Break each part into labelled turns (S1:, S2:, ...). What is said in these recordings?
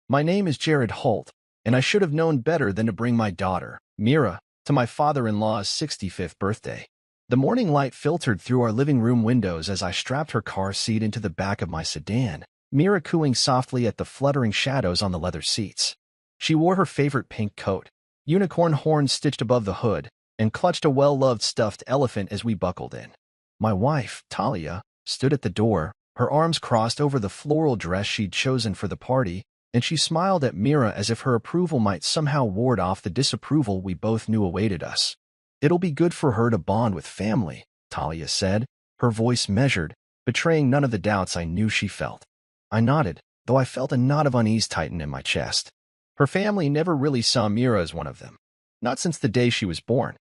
S1: My name is Jared Holt, and I should have known better than to bring my daughter, Mira, to my father-in-law's 65th birthday. The morning light filtered through our living room windows as I strapped her car seat into the back of my sedan, Mira cooing softly at the fluttering shadows on the leather seats. She wore her favorite pink coat, unicorn horns stitched above the hood, and clutched a well-loved stuffed elephant as we buckled in. My wife, Talia, stood at the door, her arms crossed over the floral dress she'd chosen for the party, and she smiled at Mira as if her approval might somehow ward off the disapproval we both knew awaited us. "It'll be good for her to bond with family," Talia said, her voice measured, betraying none of the doubts I knew she felt. I nodded, though I felt a knot of unease tighten in my chest. Her family never really saw Mira as one of them. Not since the day she was born.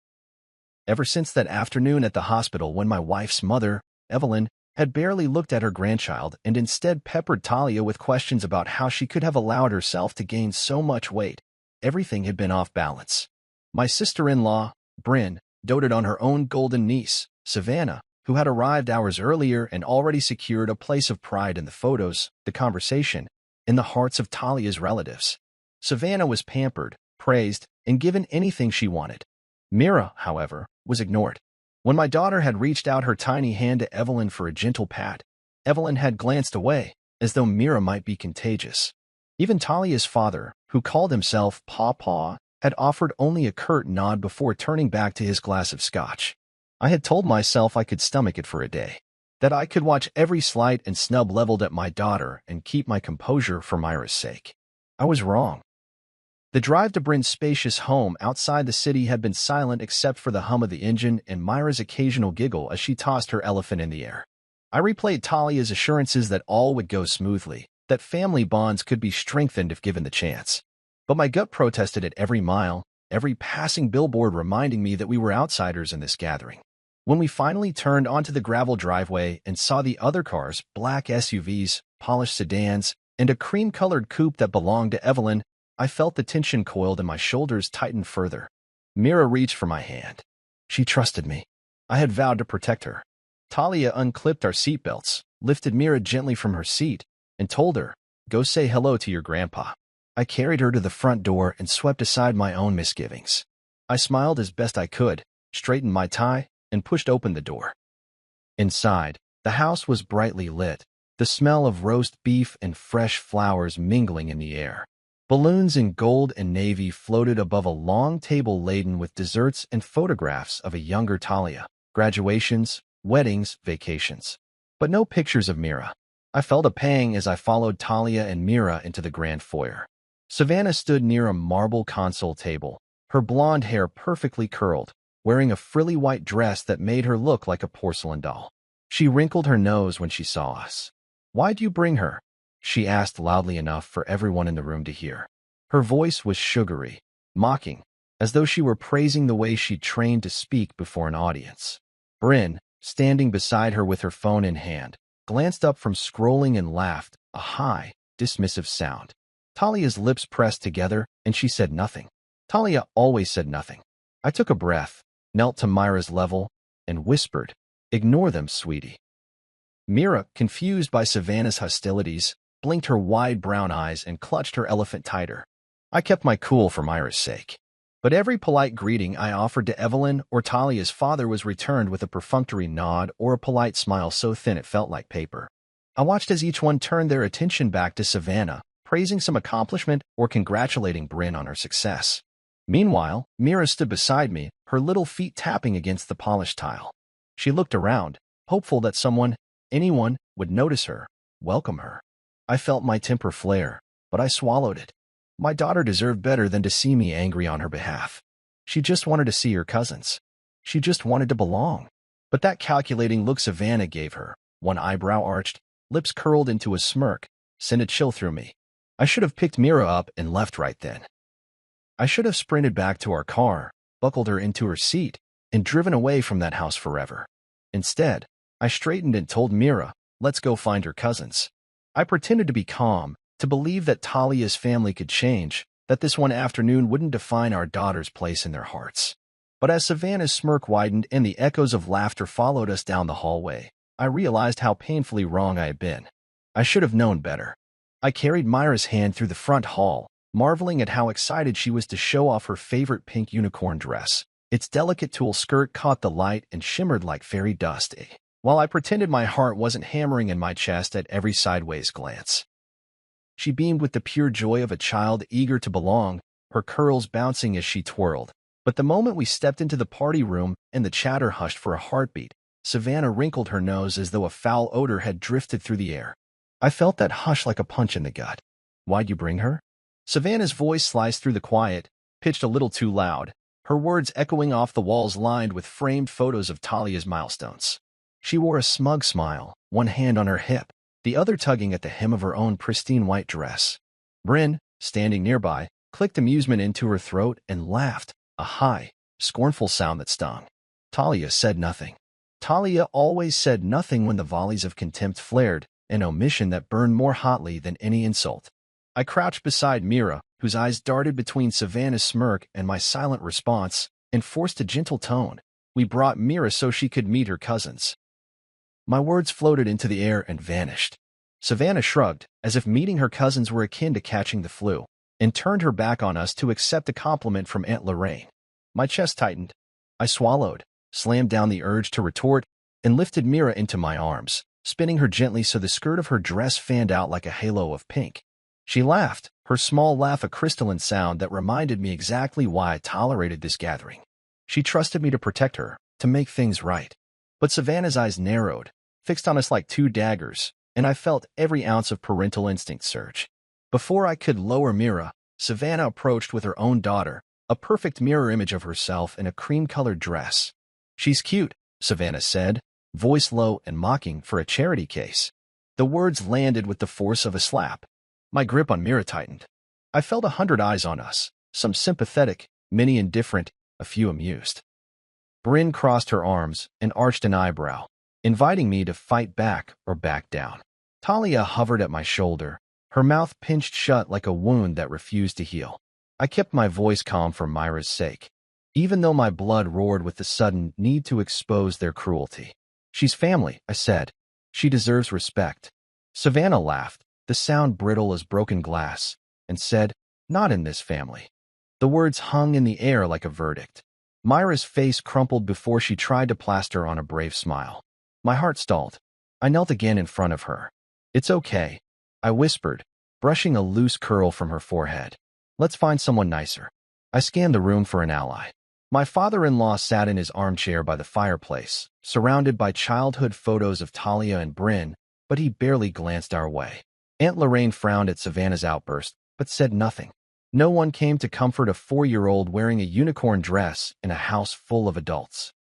S1: Ever since that afternoon at the hospital when my wife's mother, Evelyn, had barely looked at her grandchild and instead peppered Talia with questions about how she could have allowed herself to gain so much weight, everything had been off balance. My sister-in-law, Bryn, doted on her own golden niece, Savannah, who had arrived hours earlier and already secured a place of pride in the photos, the conversation, in the hearts of Talia's relatives. Savannah was pampered, praised, and given anything she wanted. Mira, however, was ignored. When my daughter had reached out her tiny hand to Evelyn for a gentle pat, Evelyn had glanced away, as though Mira might be contagious. Even Talia's father, who called himself Paw, had offered only a curt nod before turning back to his glass of scotch. I had told myself I could stomach it for a day, that I could watch every slight and snub leveled at my daughter and keep my composure for Myra's sake. I was wrong. The drive to Bryn's spacious home outside the city had been silent except for the hum of the engine and Myra's occasional giggle as she tossed her elephant in the air. I replayed Talia's assurances that all would go smoothly, that family bonds could be strengthened if given the chance. But my gut protested at every mile, every passing billboard reminding me that we were outsiders in this gathering. When we finally turned onto the gravel driveway and saw the other cars, black SUVs, polished sedans, and a cream-colored coupe that belonged to Evelyn, I felt the tension coiled and my shoulders tightened further. Mira reached for my hand. She trusted me. I had vowed to protect her. Talia unclipped our seatbelts, lifted Mira gently from her seat, and told her, "Go say hello to your grandpa." I carried her to the front door and swept aside my own misgivings. I smiled as best I could, straightened my tie, and pushed open the door. Inside, the house was brightly lit, the smell of roast beef and fresh flowers mingling in the air. Balloons in gold and navy floated above a long table laden with desserts and photographs of a younger Talia, graduations, weddings, vacations. But no pictures of Mira. I felt a pang as I followed Talia and Mira into the grand foyer. Savannah stood near a marble console table, her blonde hair perfectly curled, wearing a frilly white dress that made her look like a porcelain doll. She wrinkled her nose when she saw us. "Why'd you bring her?" she asked loudly enough for everyone in the room to hear. Her voice was sugary, mocking, as though she were praising the way she'd trained to speak before an audience. Bryn, standing beside her with her phone in hand, glanced up from scrolling and laughed, a high, dismissive sound. Talia's lips pressed together, and she said nothing. Talia always said nothing. I took a breath, knelt to Myra's level, and whispered, "Ignore them, sweetie." Mira, confused by Savannah's hostilities, blinked her wide brown eyes and clutched her elephant tighter. I kept my cool for Myra's sake. But every polite greeting I offered to Evelyn or Talia's father was returned with a perfunctory nod or a polite smile so thin it felt like paper. I watched as each one turned their attention back to Savannah, praising some accomplishment or congratulating Bryn on her success. Meanwhile, Mira stood beside me, her little feet tapping against the polished tile. She looked around, hopeful that someone, anyone, would notice her, welcome her. I felt my temper flare, but I swallowed it. My daughter deserved better than to see me angry on her behalf. She just wanted to see her cousins. She just wanted to belong. But that calculating look Savannah gave her, one eyebrow arched, lips curled into a smirk, sent a chill through me. I should have picked Mira up and left right then. I should have sprinted back to our car, buckled her into her seat, and driven away from that house forever. Instead, I straightened and told Mira, "Let's go find her cousins." I pretended to be calm, to believe that Talia's family could change, that this one afternoon wouldn't define our daughter's place in their hearts. But as Savannah's smirk widened and the echoes of laughter followed us down the hallway, I realized how painfully wrong I had been. I should have known better. I carried Myra's hand through the front hall, marveling at how excited she was to show off her favorite pink unicorn dress. Its delicate tulle skirt caught the light and shimmered like fairy dust, while I pretended my heart wasn't hammering in my chest at every sideways glance. She beamed with the pure joy of a child eager to belong, her curls bouncing as she twirled. But the moment we stepped into the party room and the chatter hushed for a heartbeat, Savannah wrinkled her nose as though a foul odor had drifted through the air. I felt that hush like a punch in the gut. "Why'd you bring her?" Savannah's voice sliced through the quiet, pitched a little too loud, her words echoing off the walls lined with framed photos of Talia's milestones. She wore a smug smile, one hand on her hip, the other tugging at the hem of her own pristine white dress. Bryn, standing nearby, clicked amusement into her throat and laughed, a high, scornful sound that stung. Talia said nothing. Talia always said nothing when the volleys of contempt flared, an omission that burned more hotly than any insult. I crouched beside Mira, whose eyes darted between Savannah's smirk and my silent response, and forced a gentle tone. "We brought Mira so she could meet her cousins." My words floated into the air and vanished. Savannah shrugged, as if meeting her cousins were akin to catching the flu, and turned her back on us to accept a compliment from Aunt Lorraine. My chest tightened. I swallowed, slammed down the urge to retort, and lifted Mira into my arms, spinning her gently so the skirt of her dress fanned out like a halo of pink. She laughed, her small laugh a crystalline sound that reminded me exactly why I tolerated this gathering. She trusted me to protect her, to make things right. But Savannah's eyes narrowed, fixed on us like two daggers, and I felt every ounce of parental instinct surge. Before I could lower Mira, Savannah approached with her own daughter, a perfect mirror image of herself in a cream-colored dress. "She's cute," Savannah said, voice low and mocking for a charity case. The words landed with the force of a slap. My grip on Mira tightened. I felt 100 eyes on us, some sympathetic, many indifferent, a few amused. Bryn crossed her arms and arched an eyebrow, inviting me to fight back or back down. Talia hovered at my shoulder, her mouth pinched shut like a wound that refused to heal. I kept my voice calm for Myra's sake, even though my blood roared with the sudden need to expose their cruelty. "She's family," I said. "She deserves respect." Savannah laughed, the sound brittle as broken glass, and said, "Not in this family." The words hung in the air like a verdict. Myra's face crumpled before she tried to plaster on a brave smile. My heart stalled. I knelt again in front of her. "It's okay," I whispered, brushing a loose curl from her forehead. "Let's find someone nicer." I scanned the room for an ally. My father-in-law sat in his armchair by the fireplace, surrounded by childhood photos of Talia and Bryn, but he barely glanced our way. Aunt Lorraine frowned at Savannah's outburst, but said nothing. No one came to comfort a 4-year-old wearing a unicorn dress in a house full of adults.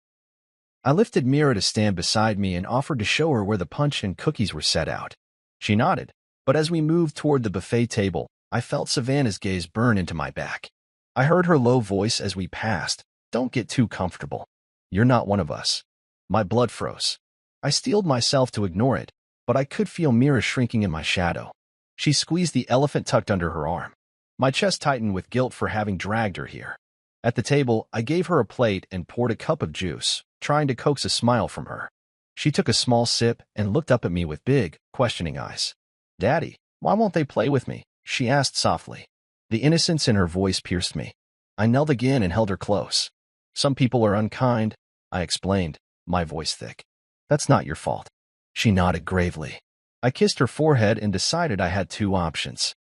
S1: I lifted Mira to stand beside me and offered to show her where the punch and cookies were set out. She nodded, but as we moved toward the buffet table, I felt Savannah's gaze burn into my back. I heard her low voice as we passed, "Don't get too comfortable. You're not one of us." My blood froze. I steeled myself to ignore it, but I could feel Mira shrinking in my shadow. She squeezed the elephant tucked under her arm. My chest tightened with guilt for having dragged her here. At the table, I gave her a plate and poured a cup of juice, trying to coax a smile from her. She took a small sip and looked up at me with big, questioning eyes. "Daddy, why won't they play with me?" she asked softly. The innocence in her voice pierced me. I knelt again and held her close. "Some people are unkind," I explained, my voice thick. "That's not your fault." She nodded gravely. I kissed her forehead and decided I had two options.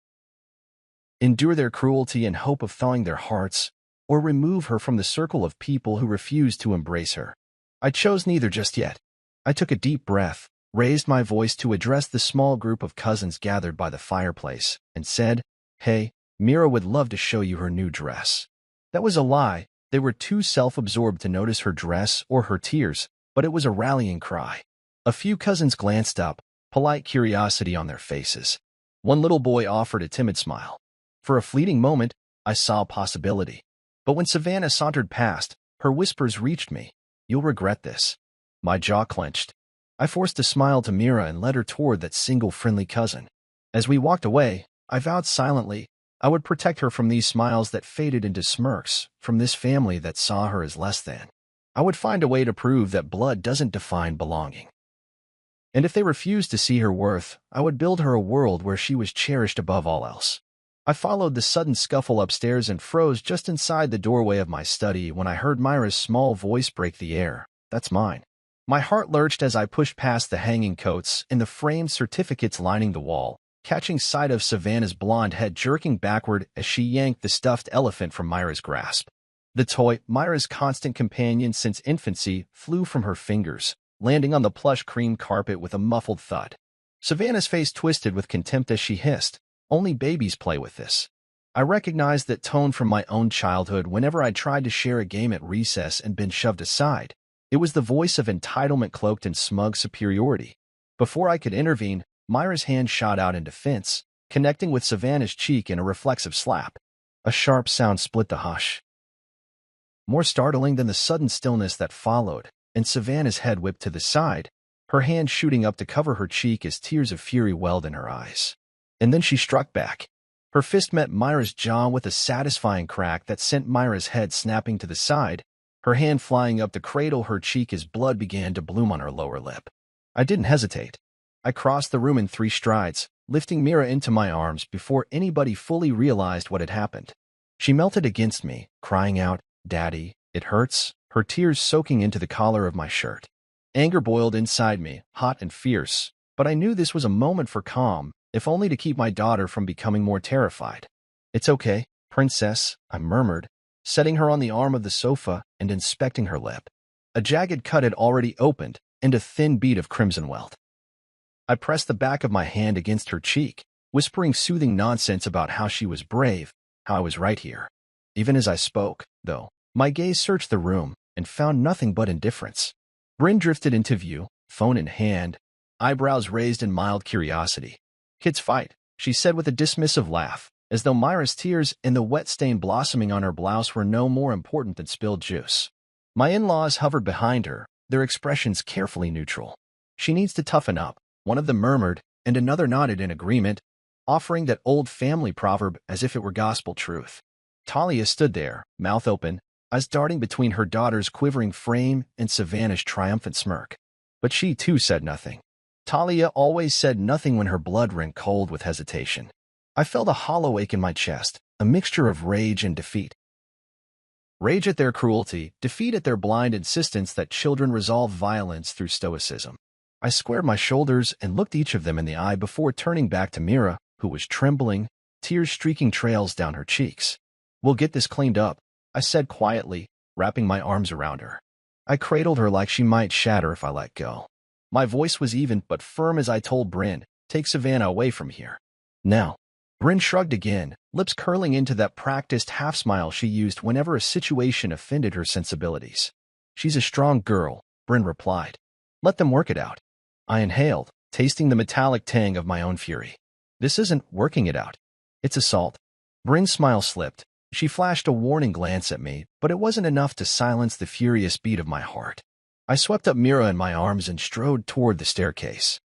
S1: Endure their cruelty in hope of thawing their hearts, or remove her from the circle of people who refuse to embrace her. I chose neither just yet. I took a deep breath, raised my voice to address the small group of cousins gathered by the fireplace, and said, "Hey, Mira would love to show you her new dress." That was a lie. They were too self-absorbed to notice her dress or her tears, but it was a rallying cry. A few cousins glanced up, polite curiosity on their faces. One little boy offered a timid smile. For a fleeting moment, I saw a possibility. But when Savannah sauntered past, her whispers reached me. "You'll regret this." My jaw clenched. I forced a smile to Mira and led her toward that single friendly cousin. As we walked away, I vowed silently I would protect her from these smiles that faded into smirks, from this family that saw her as less than. I would find a way to prove that blood doesn't define belonging. And if they refused to see her worth, I would build her a world where she was cherished above all else. I followed the sudden scuffle upstairs and froze just inside the doorway of my study when I heard Myra's small voice break the air. "That's mine." My heart lurched as I pushed past the hanging coats and the framed certificates lining the wall, catching sight of Savannah's blonde head jerking backward as she yanked the stuffed elephant from Myra's grasp. The toy, Myra's constant companion since infancy, flew from her fingers, landing on the plush cream carpet with a muffled thud. Savannah's face twisted with contempt as she hissed, "Only babies play with this." I recognized that tone from my own childhood whenever I tried to share a game at recess and been shoved aside. It was the voice of entitlement cloaked in smug superiority. Before I could intervene, Myra's hand shot out in defense, connecting with Savannah's cheek in a reflexive slap. A sharp sound split the hush. More startling than the sudden stillness that followed, and Savannah's head whipped to the side, her hand shooting up to cover her cheek as tears of fury welled in her eyes. And then she struck back. Her fist met Myra's jaw with a satisfying crack that sent Myra's head snapping to the side, her hand flying up to cradle her cheek as blood began to bloom on her lower lip. I didn't hesitate. I crossed the room in 3 strides, lifting Myra into my arms before anybody fully realized what had happened. She melted against me, crying out, "Daddy, it hurts," her tears soaking into the collar of my shirt. Anger boiled inside me, hot and fierce, but I knew this was a moment for calm, if only to keep my daughter from becoming more terrified. "It's okay, princess," I murmured, setting her on the arm of the sofa and inspecting her lip. A jagged cut had already opened, and a thin bead of crimson welt. I pressed the back of my hand against her cheek, whispering soothing nonsense about how she was brave, how I was right here. Even as I spoke, though, my gaze searched the room and found nothing but indifference. Bryn drifted into view, phone in hand, eyebrows raised in mild curiosity. "Kids fight," she said with a dismissive laugh, as though Myra's tears and the wet stain blossoming on her blouse were no more important than spilled juice. My in-laws hovered behind her, their expressions carefully neutral. "She needs to toughen up," one of them murmured, and another nodded in agreement, offering that old family proverb as if it were gospel truth. Talia stood there, mouth open, eyes darting between her daughter's quivering frame and Savannah's triumphant smirk. But she, too, said nothing. Talia always said nothing when her blood ran cold with hesitation. I felt a hollow ache in my chest, a mixture of rage and defeat. Rage at their cruelty, defeat at their blind insistence that children resolve violence through stoicism. I squared my shoulders and looked each of them in the eye before turning back to Myra, who was trembling, tears streaking trails down her cheeks. "We'll get this cleaned up," I said quietly, wrapping my arms around her. I cradled her like she might shatter if I let go. My voice was even but firm as I told Bryn, "Take Savannah away from here. Now." Bryn shrugged again, lips curling into that practiced half-smile she used whenever a situation offended her sensibilities. "She's a strong girl," Bryn replied. "Let them work it out." I inhaled, tasting the metallic tang of my own fury. "This isn't working it out. It's assault." Bryn's smile slipped. She flashed a warning glance at me, but it wasn't enough to silence the furious beat of my heart. I swept up Myra in my arms and strode toward the staircase.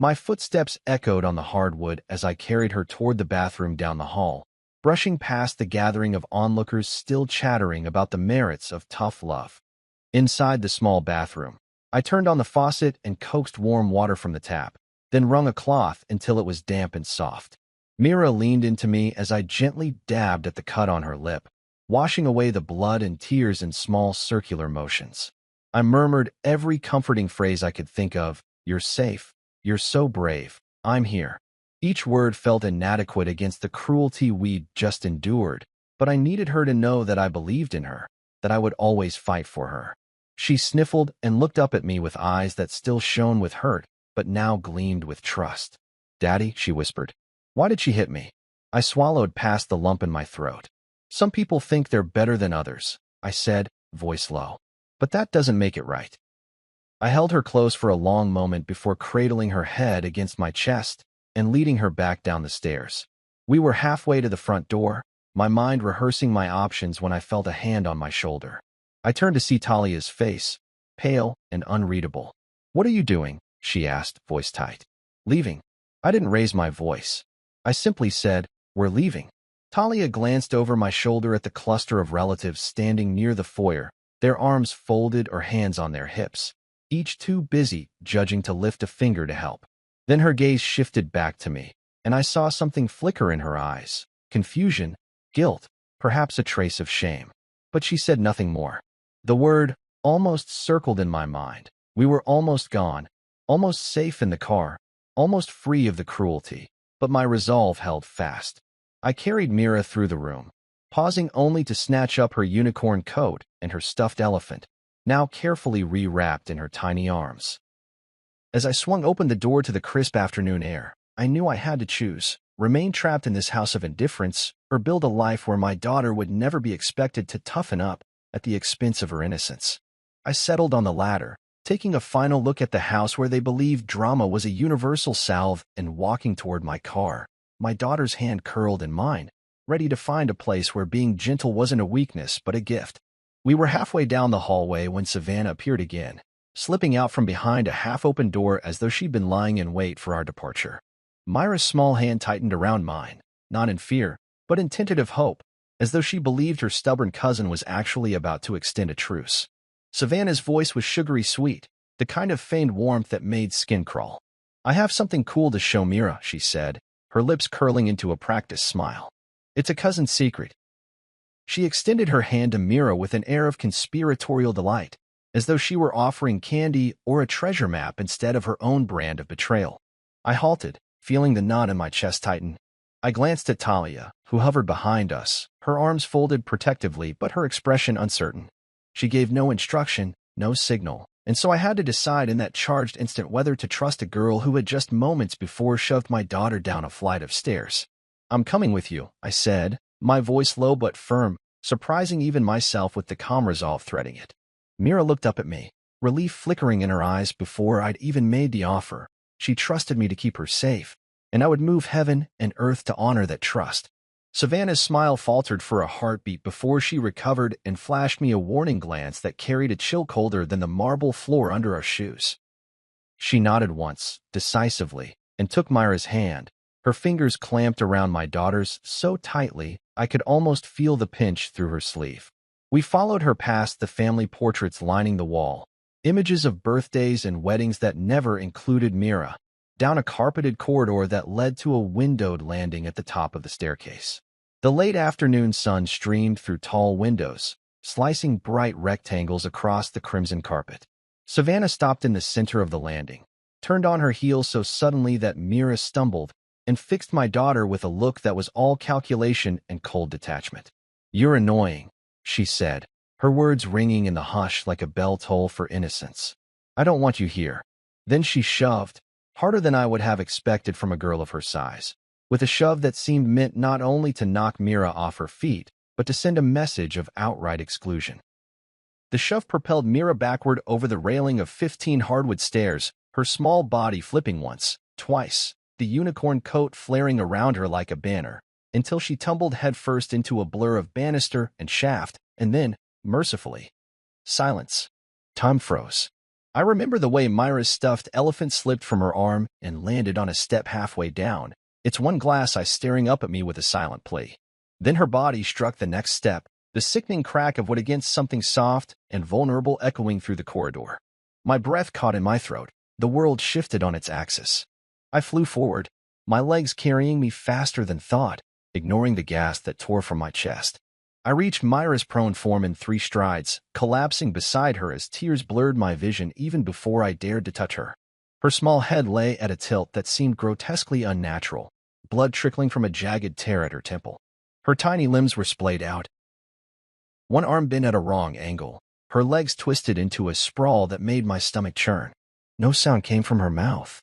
S1: My footsteps echoed on the hardwood as I carried her toward the bathroom down the hall, brushing past the gathering of onlookers still chattering about the merits of tough love. Inside the small bathroom, I turned on the faucet and coaxed warm water from the tap, then wrung a cloth until it was damp and soft. Myra leaned into me as I gently dabbed at the cut on her lip, washing away the blood and tears in small circular motions. I murmured every comforting phrase I could think of. "You're safe. You're so brave. I'm here." Each word felt inadequate against the cruelty we'd just endured, but I needed her to know that I believed in her, that I would always fight for her. She sniffled and looked up at me with eyes that still shone with hurt, but now gleamed with trust. "Daddy," she whispered. "Why did she hit me?" I swallowed past the lump in my throat. "Some people think they're better than others," I said, voice low. "But that doesn't make it right." I held her close for a long moment before cradling her head against my chest and leading her back down the stairs. We were halfway to the front door, my mind rehearsing my options when I felt a hand on my shoulder. I turned to see Talia's face, pale and unreadable. "What are you doing?" she asked, voice tight. "Leaving." I didn't raise my voice. I simply said, "We're leaving." Talia glanced over my shoulder at the cluster of relatives standing near the foyer, their arms folded or hands on their hips. each too busy judging to lift a finger to help. Then her gaze shifted back to me, and I saw something flicker in her eyes. Confusion, guilt, perhaps a trace of shame. But she said nothing more. The word almost circled in my mind. We were almost gone, almost safe in the car, almost free of the cruelty. But my resolve held fast. I carried Mira through the room, pausing only to snatch up her unicorn coat and her stuffed elephant, now carefully re-wrapped in her tiny arms. As I swung open the door to the crisp afternoon air, I knew I had to choose: remain trapped in this house of indifference, or build a life where my daughter would never be expected to toughen up at the expense of her innocence. I settled on the latter, taking a final look at the house where they believed drama was a universal salve and walking toward my car, my daughter's hand curled in mine, ready to find a place where being gentle wasn't a weakness but a gift. We were halfway down the hallway when Savannah appeared again, slipping out from behind a half-open door as though she'd been lying in wait for our departure. Myra's small hand tightened around mine, not in fear, but in tentative hope, as though she believed her stubborn cousin was actually about to extend a truce. Savannah's voice was sugary sweet, the kind of feigned warmth that made skin crawl. "I have something cool to show Mira," she said, her lips curling into a practiced smile. "It's a cousin's secret." She extended her hand to Mira with an air of conspiratorial delight, as though she were offering candy or a treasure map instead of her own brand of betrayal. I halted, feeling the knot in my chest tighten. I glanced at Talia, who hovered behind us, her arms folded protectively but her expression uncertain. She gave no instruction, no signal, and so I had to decide in that charged instant whether to trust a girl who had just moments before shoved my daughter down a flight of stairs. "I'm coming with you," I said, my voice low but firm, surprising even myself with the calm resolve threading it. Mira looked up at me, relief flickering in her eyes before I'd even made the offer. She trusted me to keep her safe, and I would move heaven and earth to honor that trust. Savannah's smile faltered for a heartbeat before she recovered and flashed me a warning glance that carried a chill colder than the marble floor under our shoes. She nodded once, decisively, and took Myra's hand, her fingers clamped around my daughter's so tightly I could almost feel the pinch through her sleeve. We followed her past the family portraits lining the wall, images of birthdays and weddings that never included Mira, down a carpeted corridor that led to a windowed landing at the top of the staircase. The late afternoon sun streamed through tall windows, slicing bright rectangles across the crimson carpet. Savannah stopped in the center of the landing, turned on her heel so suddenly that Mira stumbled, and fixed my daughter with a look that was all calculation and cold detachment. "You're annoying," she said, her words ringing in the hush like a bell toll for innocence. "I don't want you here." Then she shoved, harder than I would have expected from a girl of her size, with a shove that seemed meant not only to knock Mira off her feet, but to send a message of outright exclusion. The shove propelled Mira backward over the railing of 15 hardwood stairs, her small body flipping once, twice, the unicorn coat flaring around her like a banner, until she tumbled headfirst into a blur of banister and shaft, and then, mercifully, silence. Time froze. I remember the way Myra's stuffed elephant slipped from her arm and landed on a step halfway down, its one glass eye staring up at me with a silent plea. Then her body struck the next step, the sickening crack of wood against something soft and vulnerable echoing through the corridor. My breath caught in my throat. The world shifted on its axis. I flew forward, my legs carrying me faster than thought, ignoring the gasp that tore from my chest. I reached Myra's prone form in 3 strides, collapsing beside her as tears blurred my vision even before I dared to touch her. Her small head lay at a tilt that seemed grotesquely unnatural, blood trickling from a jagged tear at her temple. Her tiny limbs were splayed out, one arm bent at a wrong angle, her legs twisted into a sprawl that made my stomach churn. No sound came from her mouth,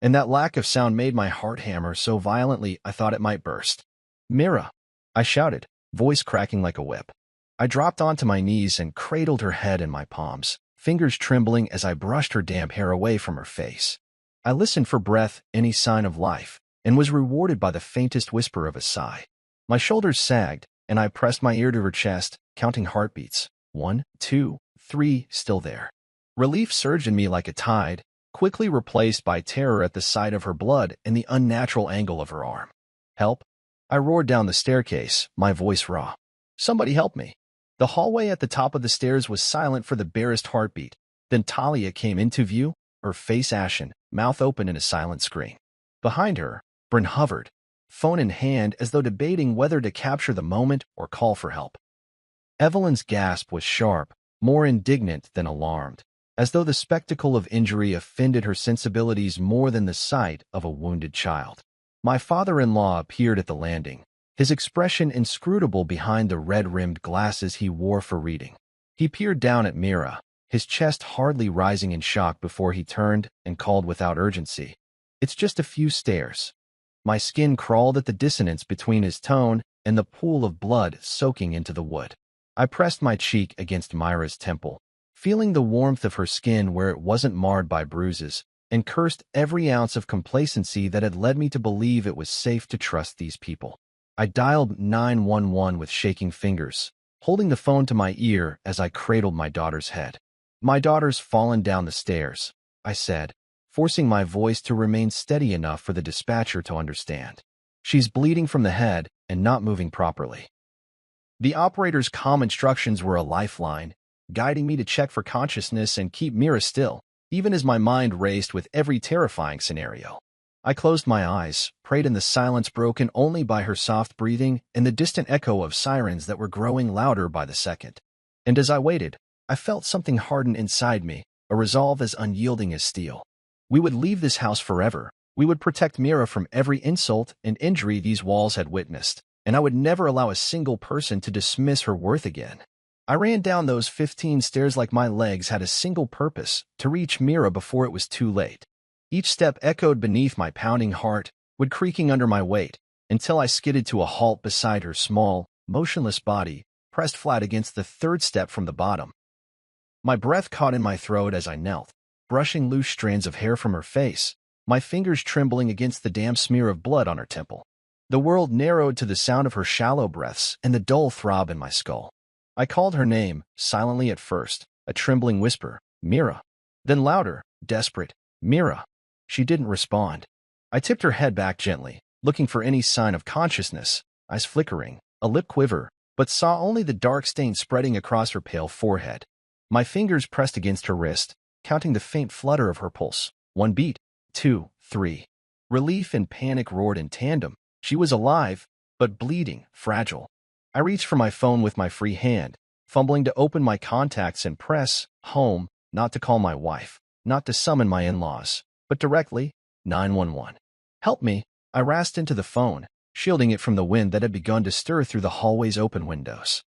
S1: and that lack of sound made my heart hammer so violently I thought it might burst. "Mira!" I shouted, voice cracking like a whip. I dropped onto my knees and cradled her head in my palms, fingers trembling as I brushed her damp hair away from her face. I listened for breath, any sign of life, and was rewarded by the faintest whisper of a sigh. My shoulders sagged, and I pressed my ear to her chest, counting heartbeats. 1, 2, 3, still there. Relief surged in me like a tide, quickly replaced by terror at the sight of her blood and the unnatural angle of her arm. "Help!" I roared down the staircase, my voice raw. "Somebody help me!" The hallway at the top of the stairs was silent for the barest heartbeat, Then Talia came into view, her face ashen, mouth open in a silent scream. Behind her, Bryn hovered, phone in hand as though debating whether to capture the moment or call for help. Evelyn's gasp was sharp, more indignant than alarmed, as though the spectacle of injury offended her sensibilities more than the sight of a wounded child. My father-in-law appeared at the landing, his expression inscrutable behind the red-rimmed glasses he wore for reading. He peered down at Mira, his chest hardly rising in shock before he turned and called without urgency, "It's just a few stairs." My skin crawled at the dissonance between his tone and the pool of blood soaking into the wood. I pressed my cheek against Myra's temple, feeling the warmth of her skin where it wasn't marred by bruises, and cursed every ounce of complacency that had led me to believe it was safe to trust these people. I dialed 911 with shaking fingers, holding the phone to my ear as I cradled my daughter's head. "My daughter's fallen down the stairs," I said, forcing my voice to remain steady enough for the dispatcher to understand. "She's bleeding from the head and not moving properly." The operator's calm instructions were a lifeline, guiding me to check for consciousness and keep Mira still, even as my mind raced with every terrifying scenario. I closed my eyes, prayed in the silence broken only by her soft breathing and the distant echo of sirens that were growing louder by the second. And as I waited, I felt something harden inside me, a resolve as unyielding as steel. We would leave this house forever. We would protect Mira from every insult and injury these walls had witnessed, and I would never allow a single person to dismiss her worth again. I ran down those 15 stairs like my legs had a single purpose, to reach Mira before it was too late. Each step echoed beneath my pounding heart, would creaking under my weight, until I skidded to a halt beside her small, motionless body, pressed flat against the third step from the bottom. My breath caught in my throat as I knelt, brushing loose strands of hair from her face, my fingers trembling against the damp smear of blood on her temple. The world narrowed to the sound of her shallow breaths and the dull throb in my skull. I called her name, silently at first, a trembling whisper, "Mira." Then louder, desperate, "Mira." She didn't respond. I tipped her head back gently, looking for any sign of consciousness, eyes flickering, a lip quiver, but saw only the dark stain spreading across her pale forehead. My fingers pressed against her wrist, counting the faint flutter of her pulse. 1 beat, 2, 3. Relief and panic roared in tandem. She was alive, but bleeding, fragile. I reached for my phone with my free hand, fumbling to open my contacts and press home, not to call my wife, not to summon my in-laws, but directly 911. "Help me," I rasped into the phone, shielding it from the wind that had begun to stir through the hallway's open windows.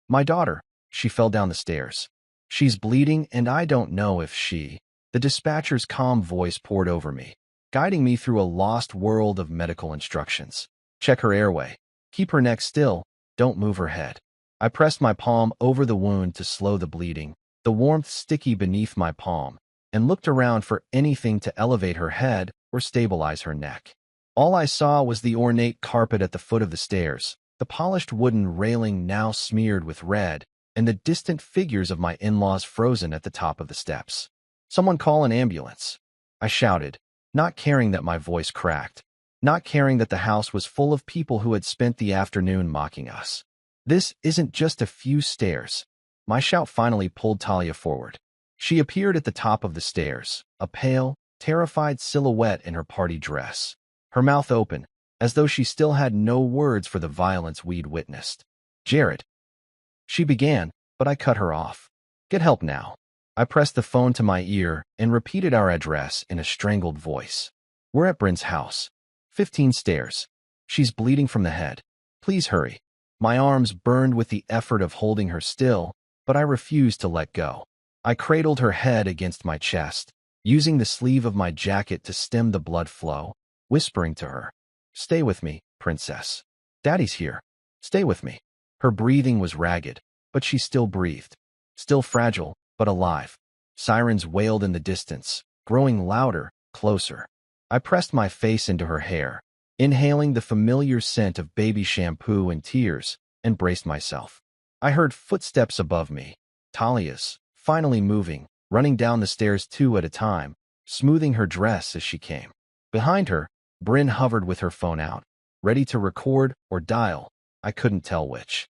S1: "My daughter," she fell down the stairs. "She's bleeding and I don't know if she—" The dispatcher's calm voice poured over me, guiding me through a lost world of medical instructions. "Check her airway. Keep her neck still. Don't move her head." I pressed my palm over the wound to slow the bleeding, the warmth sticky beneath my palm, and looked around for anything to elevate her head or stabilize her neck. All I saw was the ornate carpet at the foot of the stairs, the polished wooden railing now smeared with red, and the distant figures of my in-laws frozen at the top of the steps. "Someone call an ambulance," I shouted, not caring that my voice cracked, not caring that the house was full of people who had spent the afternoon mocking us. "This isn't just a few stairs." My shout finally pulled Talia forward. She appeared at the top of the stairs, a pale, terrified silhouette in her party dress, her mouth open, as though she still had no words for the violence we'd witnessed. "Jared," she began, but I cut her off. "Get help now." I pressed the phone to my ear and repeated our address in a strangled voice. "We're at Bryn's house. 15 stairs. She's bleeding from the head. Please hurry." My arms burned with the effort of holding her still, but I refused to let go. I cradled her head against my chest, using the sleeve of my jacket to stem the blood flow, whispering to her, "Stay with me, princess. Daddy's here. Stay with me." Her breathing was ragged, but she still breathed. Still fragile, but alive. Sirens wailed in the distance, growing louder, closer. I pressed my face into her hair, inhaling the familiar scent of baby shampoo and tears, and braced myself. I heard footsteps above me, Talia's, finally moving, running down the stairs 2 at a time, smoothing her dress as she came. Behind her, Bryn hovered with her phone out, ready to record or dial, I couldn't tell which.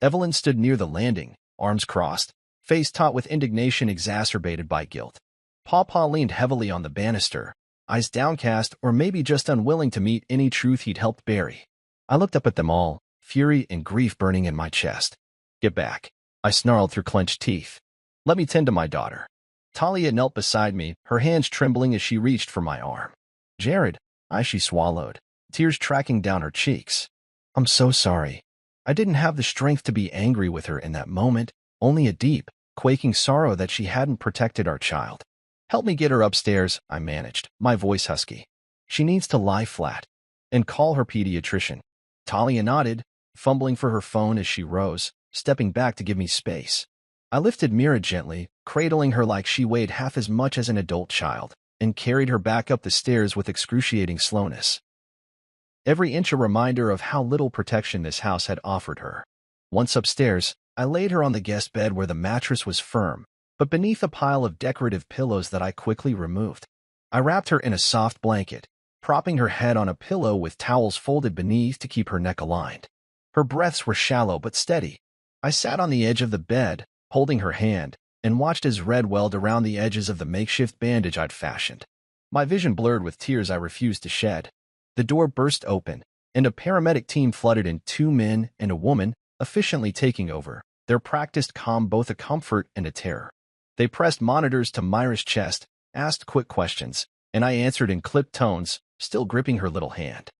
S1: Evelyn stood near the landing, arms crossed, face taut with indignation exacerbated by guilt. Pawpaw leaned heavily on the banister, eyes downcast or maybe just unwilling to meet any truth he'd helped bury. I looked up at them all, fury and grief burning in my chest. "Get back," I snarled through clenched teeth. "Let me tend to my daughter." Talia knelt beside me, her hands trembling as she reached for my arm. "Jared," she swallowed, tears tracking down her cheeks. "I'm so sorry. I didn't have the strength to be angry with her in that moment, only a deep, quaking sorrow that she hadn't protected our child. Help me get her upstairs," I managed, my voice husky. "She needs to lie flat. And call her pediatrician." Talia nodded, fumbling for her phone as she rose, stepping back to give me space. I lifted Mira gently, cradling her like she weighed half as much as an adult child, and carried her back up the stairs with excruciating slowness. Every inch a reminder of how little protection this house had offered her. Once upstairs, I laid her on the guest bed where the mattress was firm, but beneath a pile of decorative pillows that I quickly removed. I wrapped her in a soft blanket, propping her head on a pillow with towels folded beneath to keep her neck aligned. Her breaths were shallow but steady. I sat on the edge of the bed, holding her hand, and watched as red welled around the edges of the makeshift bandage I'd fashioned. My vision blurred with tears I refused to shed. The door burst open, and a paramedic team flooded in, 2 men and a woman, efficiently taking over, their practiced calm both a comfort and a terror. They pressed monitors to Myra's chest, asked quick questions, and I answered in clipped tones, still gripping her little hand.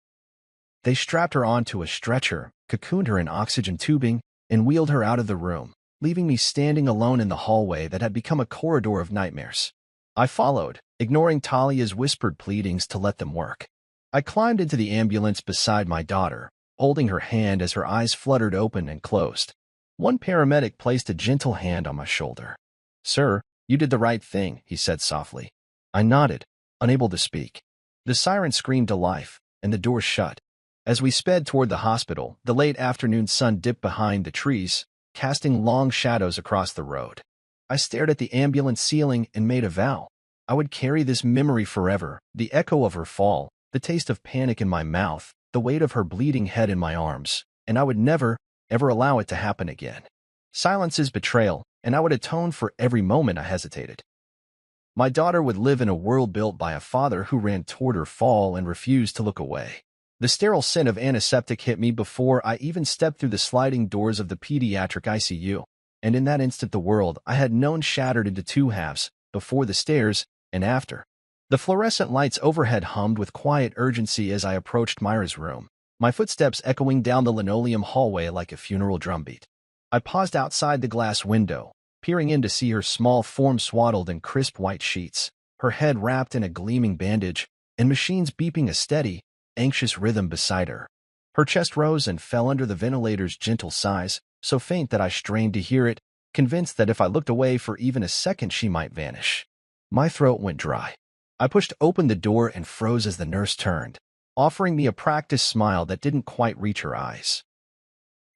S1: They strapped her onto a stretcher, cocooned her in oxygen tubing, and wheeled her out of the room, leaving me standing alone in the hallway that had become a corridor of nightmares. I followed, ignoring Talia's whispered pleadings to let them work. I climbed into the ambulance beside my daughter, holding her hand as her eyes fluttered open and closed. One paramedic placed a gentle hand on my shoulder. "Sir, you did the right thing," he said softly. I nodded, unable to speak. The siren screamed to life, and the door shut. As we sped toward the hospital, the late afternoon sun dipped behind the trees, casting long shadows across the road. I stared at the ambulance ceiling and made a vow. I would carry this memory forever, the echo of her fall, the taste of panic in my mouth, the weight of her bleeding head in my arms, and I would never, ever allow it to happen again. Silence is betrayal, and I would atone for every moment I hesitated. My daughter would live in a world built by a father who ran toward her fall and refused to look away. The sterile scent of antiseptic hit me before I even stepped through the sliding doors of the pediatric ICU, and in that instant the world I had known shattered into 2 halves, before the stairs and after. The fluorescent lights overhead hummed with quiet urgency as I approached Myra's room, my footsteps echoing down the linoleum hallway like a funeral drumbeat. I paused outside the glass window, peering in to see her small form swaddled in crisp white sheets, her head wrapped in a gleaming bandage, and machines beeping a steady, anxious rhythm beside her. Her chest rose and fell under the ventilator's gentle sighs, so faint that I strained to hear it, convinced that if I looked away for even a second she might vanish. My throat went dry. I pushed open the door and froze as the nurse turned, offering me a practiced smile that didn't quite reach her eyes.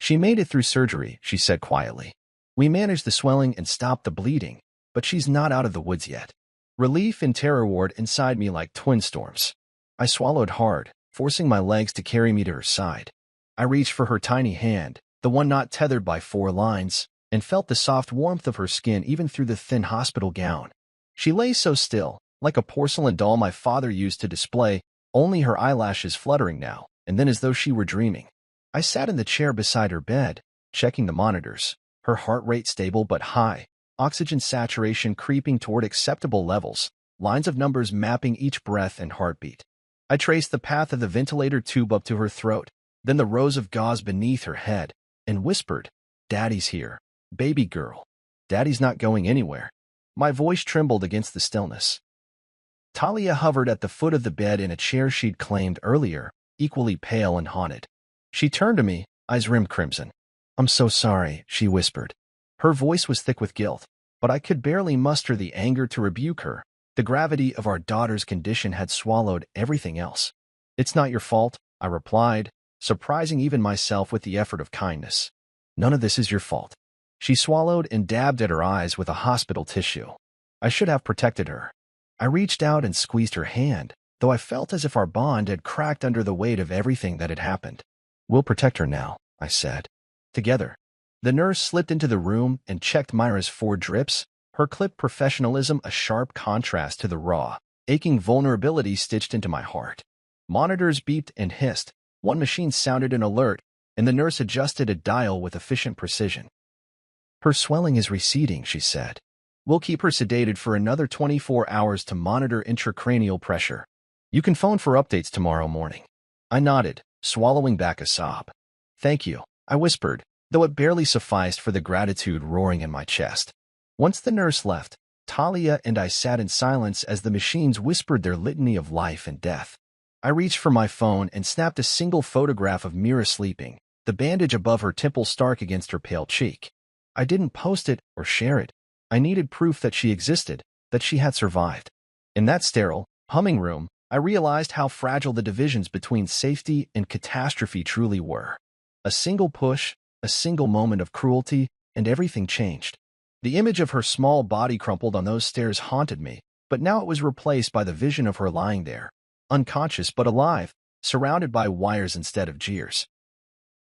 S1: "She made it through surgery," she said quietly. "We managed the swelling and stopped the bleeding, but she's not out of the woods yet." Relief and terror warred inside me like twin storms. I swallowed hard, forcing my legs to carry me to her side. I reached for her tiny hand, the one not tethered by 4 lines, and felt the soft warmth of her skin even through the thin hospital gown. She lay so still, like a porcelain doll my father used to display, only her eyelashes fluttering now, and then as though she were dreaming. I sat in the chair beside her bed, checking the monitors, her heart rate stable but high, oxygen saturation creeping toward acceptable levels, lines of numbers mapping each breath and heartbeat. I traced the path of the ventilator tube up to her throat, then the rows of gauze beneath her head, and whispered, "Daddy's here, baby girl. Daddy's not going anywhere." My voice trembled against the stillness. Talia hovered at the foot of the bed in a chair she'd claimed earlier, equally pale and haunted. She turned to me, eyes rimmed crimson. "I'm so sorry," she whispered. Her voice was thick with guilt, but I could barely muster the anger to rebuke her. The gravity of our daughter's condition had swallowed everything else. "It's not your fault," I replied, surprising even myself with the effort of kindness. "None of this is your fault." She swallowed and dabbed at her eyes with a hospital tissue. "I should have protected her." I reached out and squeezed her hand, though I felt as if our bond had cracked under the weight of everything that had happened. "We'll protect her now," I said. "Together." The nurse slipped into the room and checked Myra's 4 drips, her clipped professionalism a sharp contrast to the raw, aching vulnerability stitched into my heart. Monitors beeped and hissed, one machine sounded an alert, and the nurse adjusted a dial with efficient precision. "Her swelling is receding," she said. "We'll keep her sedated for another 24 hours to monitor intracranial pressure. You can phone for updates tomorrow morning." I nodded, swallowing back a sob. "Thank you," I whispered, though it barely sufficed for the gratitude roaring in my chest. Once the nurse left, Talia and I sat in silence as the machines whispered their litany of life and death. I reached for my phone and snapped a single photograph of Mira sleeping, the bandage above her temple stark against her pale cheek. I didn't post it or share it. I needed proof that she existed, that she had survived. In that sterile, humming room, I realized how fragile the divisions between safety and catastrophe truly were. A single push, a single moment of cruelty, and everything changed. The image of her small body crumpled on those stairs haunted me, but now it was replaced by the vision of her lying there, unconscious but alive, surrounded by wires instead of jeers.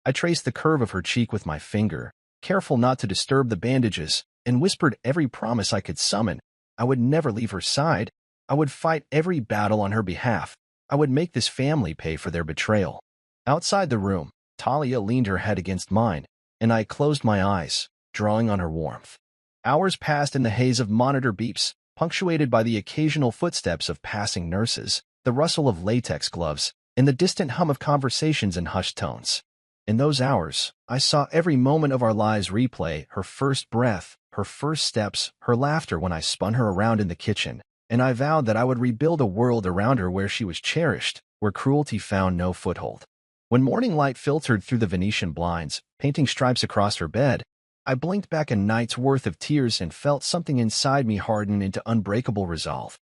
S1: I traced the curve of her cheek with my finger, careful not to disturb the bandages, and whispered every promise I could summon. I would never leave her side. I would fight every battle on her behalf. I would make this family pay for their betrayal. Outside the room, Talia leaned her head against mine, and I closed my eyes, drawing on her warmth. Hours passed in the haze of monitor beeps, punctuated by the occasional footsteps of passing nurses, the rustle of latex gloves, and the distant hum of conversations in hushed tones. In those hours, I saw every moment of our lives replay, her first breath, her first steps, her laughter when I spun her around in the kitchen, and I vowed that I would rebuild a world around her where she was cherished, where cruelty found no foothold. When morning light filtered through the Venetian blinds, painting stripes across her bed, I blinked back a night's worth of tears and felt something inside me harden into unbreakable resolve.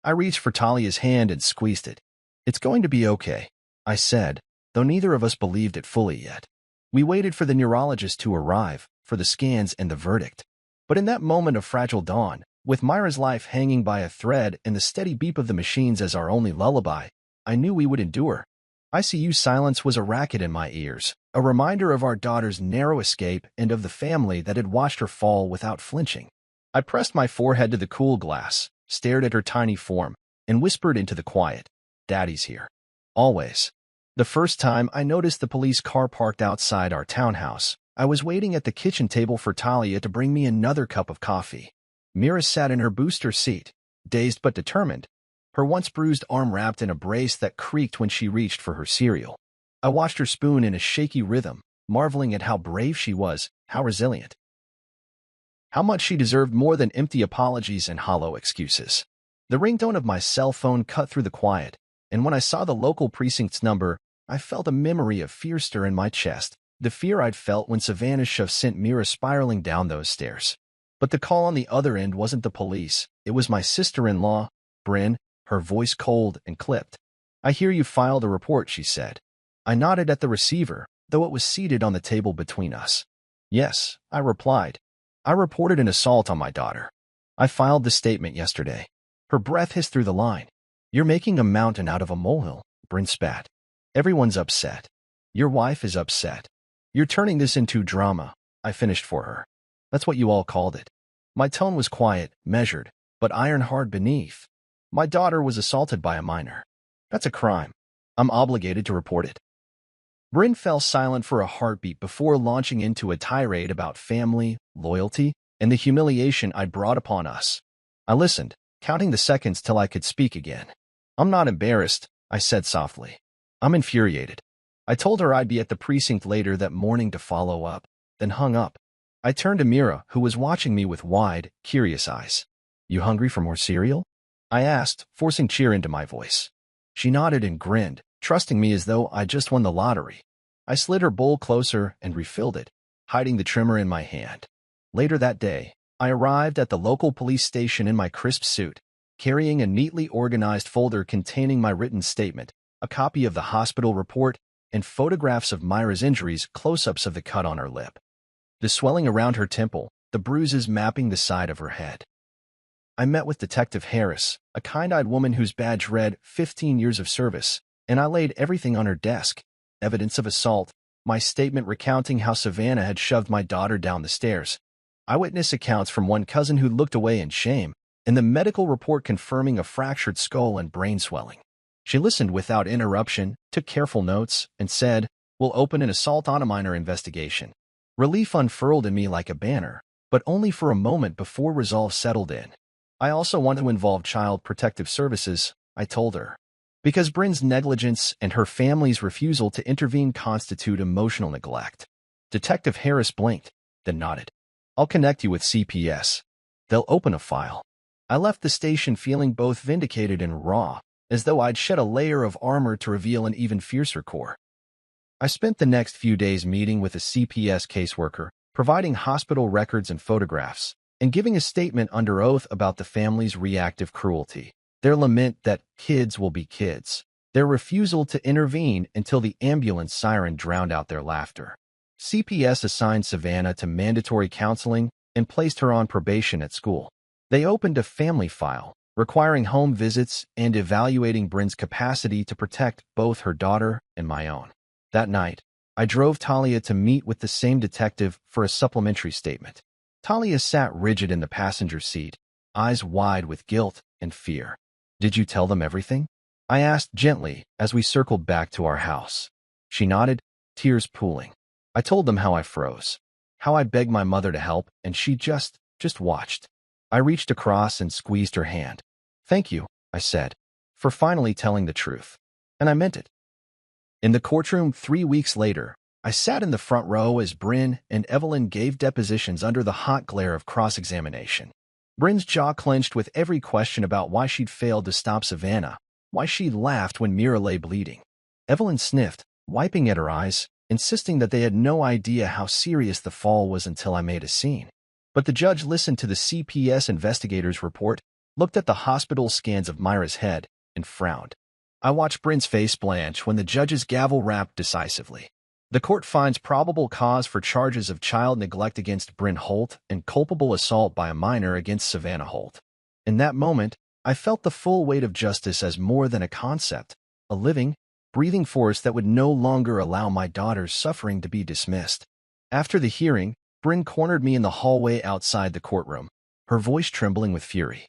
S1: I reached for Talia's hand and squeezed it. "It's going to be okay," I said, though neither of us believed it fully yet. We waited for the neurologist to arrive, for the scans and the verdict. But in that moment of fragile dawn, with Myra's life hanging by a thread and the steady beep of the machines as our only lullaby, I knew we would endure. ICU silence was a racket in my ears, a reminder of our daughter's narrow escape and of the family that had watched her fall without flinching. I pressed my forehead to the cool glass, stared at her tiny form, and whispered into the quiet, "Daddy's here. Always." The first time I noticed the police car parked outside our townhouse, I was waiting at the kitchen table for Talia to bring me another cup of coffee. Mira sat in her booster seat, dazed but determined, her once bruised arm wrapped in a brace that creaked when she reached for her cereal. I watched her spoon in a shaky rhythm, marveling at how brave she was, how resilient. How much she deserved more than empty apologies and hollow excuses. The ringtone of my cell phone cut through the quiet, and when I saw the local precinct's number, I felt a memory of fear stir in my chest, the fear I'd felt when Savannah's shove sent Mira spiraling down those stairs. But the call on the other end wasn't the police, it was my sister-in-law, Bryn, her voice cold and clipped. "I hear you filed a report," she said. I nodded at the receiver, though it was seated on the table between us. "Yes," I replied. "I reported an assault on my daughter. I filed the statement yesterday." Her breath hissed through the line. "You're making a mountain out of a molehill," Bryn spat. "Everyone's upset. Your wife is upset. You're turning this into drama," I finished for her. "That's what you all called it." My tone was quiet, measured, but iron-hard beneath. "My daughter was assaulted by a minor. That's a crime. I'm obligated to report it." Bryn fell silent for a heartbeat before launching into a tirade about family, loyalty, and the humiliation I'd brought upon us. I listened, counting the seconds till I could speak again. "I'm not embarrassed," I said softly. "I'm infuriated." I told her I'd be at the precinct later that morning to follow up, then hung up. I turned to Mira, who was watching me with wide, curious eyes. "You hungry for more cereal?" I asked, forcing cheer into my voice. She nodded and grinned, trusting me as though I'd just won the lottery. I slid her bowl closer and refilled it, hiding the trimmer in my hand. Later that day, I arrived at the local police station in my crisp suit, carrying a neatly organized folder containing my written statement, a copy of the hospital report, and photographs of Myra's injuries, close-ups of the cut on her lip, the swelling around her temple, the bruises mapping the side of her head. I met with Detective Harris, a kind-eyed woman whose badge read 15 years of service, and I laid everything on her desk, evidence of assault, my statement recounting how Savannah had shoved my daughter down the stairs, eyewitness accounts from one cousin who looked away in shame, and the medical report confirming a fractured skull and brain swelling. She listened without interruption, took careful notes, and said, "We'll open an assault on a minor investigation." Relief unfurled in me like a banner, but only for a moment before resolve settled in. "I also want to involve Child Protective Services," I told her, because Bryn's negligence and her family's refusal to intervene constitute emotional neglect. Detective Harris blinked, then nodded. "I'll connect you with CPS. They'll open a file." I left the station feeling both vindicated and raw, as though I'd shed a layer of armor to reveal an even fiercer core. I spent the next few days meeting with a CPS caseworker, providing hospital records and photographs, and giving a statement under oath about the family's reactive cruelty, their lament that kids will be kids, their refusal to intervene until the ambulance siren drowned out their laughter. CPS assigned Savannah to mandatory counseling and placed her on probation at school. They opened a family file, requiring home visits and evaluating Bryn's capacity to protect both her daughter and my own. That night, I drove Talia to meet with the same detective for a supplementary statement. Talia sat rigid in the passenger seat, eyes wide with guilt and fear. "Did you tell them everything?" I asked gently as we circled back to our house. She nodded, tears pooling. "I told them how I froze, how I begged my mother to help, and she just watched." I reached across and squeezed her hand. "Thank you," I said, "for finally telling the truth." And I meant it. In the courtroom 3 weeks later, I sat in the front row as Bryn and Evelyn gave depositions under the hot glare of cross-examination. Bryn's jaw clenched with every question about why she'd failed to stop Savannah, why she'd laughed when Mira lay bleeding. Evelyn sniffed, wiping at her eyes, insisting that they had no idea how serious the fall was until I made a scene. But the judge listened to the CPS investigator's report, looked at the hospital scans of Myra's head, and frowned. I watched Bryn's face blanch when the judge's gavel rapped decisively. The court finds probable cause for charges of child neglect against Bryn Holt and culpable assault by a minor against Savannah Holt. In that moment, I felt the full weight of justice as more than a concept, a living, breathing force that would no longer allow my daughter's suffering to be dismissed. After the hearing, Bryn cornered me in the hallway outside the courtroom, her voice trembling with fury.